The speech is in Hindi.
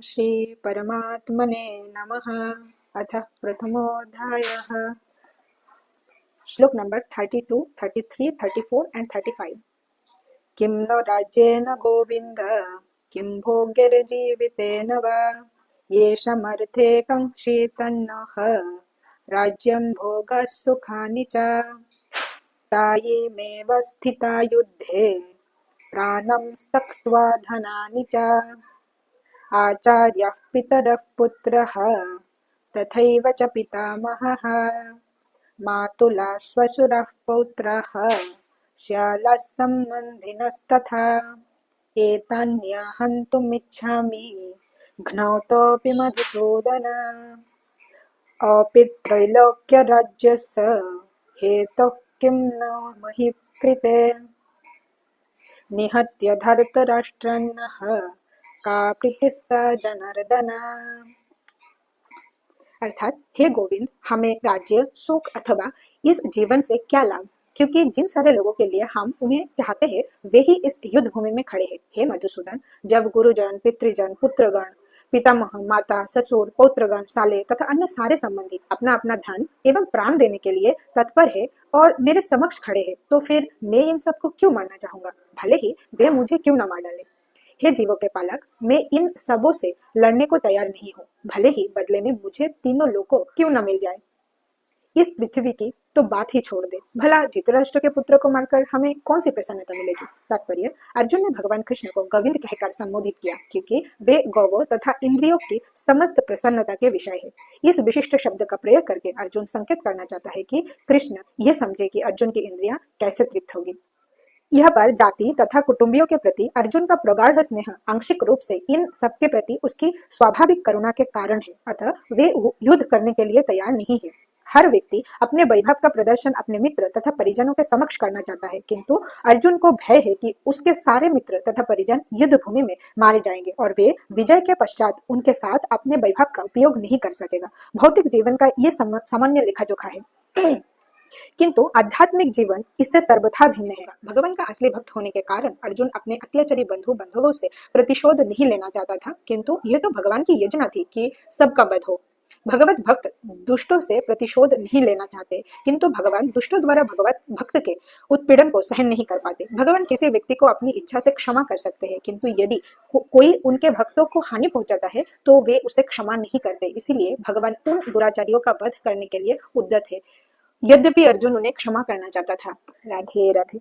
श्री परमात्मने नमः। अथ प्रथमोऽध्यायः। श्लोक नंबर 32, 33, 34 and 35। किं नो राज्येन गोविन्द किं भोग्यर्जीवितेन वा येषामर्थे काङ्क्षितन्नः राज्यं भोगः सुखानि च तायिमेव स्थिता युद्धे प्राणं त्यक्त्वा धनानि च आचार्यः पितरः पुत्रः तथैव च पितामहः मातुला श्वशुरः पौत्रः श्यालः सम्बन्धिनस्तथा एतान्य हन्तुमिच्छामि घ्नौतोऽपि मधुसूदन अपित्रैलोक्यराज्यस्य हेतुः किं नो महि कृते निहत्य धर्तराष्ट्रान्नः का प्रीतिः स जनार्दन। अर्थात हे गोविंद, हमें राज्य, सुख अथवा इस जीवन से क्या लाभ, क्योंकि जिन सारे लोगों के लिए हम उन्हें चाहते हैं वे ही इस युद्ध भूमि में खड़े हैं। हे मधुसूदन, जब गुरुजन, पितृजन, पुत्रगण, पितामह, माता, ससुर, पौत्रगण, साले तथा अन्य सारे संबंधी अपना अपना धन एवं प्राण देने के लिए तत्पर है और मेरे समक्ष खड़े हैं, तो फिर मैं इन सबको क्यों मारना चाहूंगा, भले ही वे मुझे क्यों न मार डाले। हे जीवों के पालक, मैं इन सबों से लड़ने को तैयार नहीं हूँ, भले ही बदले में मुझे तीनों लोगों क्यों न मिल जाए। इस पृथ्वी की तो बात ही छोड़ दे, भला धृतराष्ट्र के पुत्र को मारकर हमें कौन सी प्रसन्नता मिलेगी। तात्पर्य, अर्जुन ने भगवान कृष्ण को गोविंद कहकर संबोधित किया, क्योंकि वे गौवों तथा इंद्रियों की समस्त प्रसन्नता के विषय है। इस विशिष्ट शब्द का प्रयोग करके अर्जुन संकेत करना चाहता है कि कृष्ण यह समझे कि अर्जुन की इंद्रियां कैसे तृप्त होगी। यह पर जाति तथा कुटुंबियों के प्रति अर्जुन का प्रगाढ़ स्नेह आंशिक रूप से इन सब के प्रति उसकी स्वाभाविक करुणा के कारण है, अतः वे युद्ध करने के लिए तैयार नहीं है। हर व्यक्ति अपने वैभव का प्रदर्शन अपने मित्र तथा परिजनों के समक्ष करना चाहता है, किंतु अर्जुन को भय है कि उसके सारे मित्र तथा परिजन युद्ध भूमि में मारे जाएंगे और वे विजय के पश्चात उनके साथ अपने वैभव का उपयोग नहीं कर सकेगा। भौतिक जीवन का ये सामान्य लेखा जोखा है, किंतु आध्यात्मिक जीवन इससे सर्वथा भिन्न है। भगवान का असली भक्त होने के कारण अर्जुन अपने अत्याचारी बंधु बांधवों से प्रतिशोध नहीं लेना चाहता था, किंतु यह तो भगवान की योजना थी कि सबका वध हो। भगवत भक्त दुष्टों से प्रतिशोध नहीं लेना चाहते, किंतु भगवान दुष्टों द्वारा भगवत भक्त के उत्पीड़न को सहन नहीं कर पाते। भगवान किसी व्यक्ति को अपनी इच्छा से क्षमा कर सकते हैं, किंतु यदि कोई उनके भक्तों को हानि पहुंचाता है तो वे उसे क्षमा नहीं करते। इसीलिए भगवान उन दुराचारियों का वध करने के लिए उद्यत है, यद्यपि अर्जुन उन्हें क्षमा करना चाहता था। राधे राधे।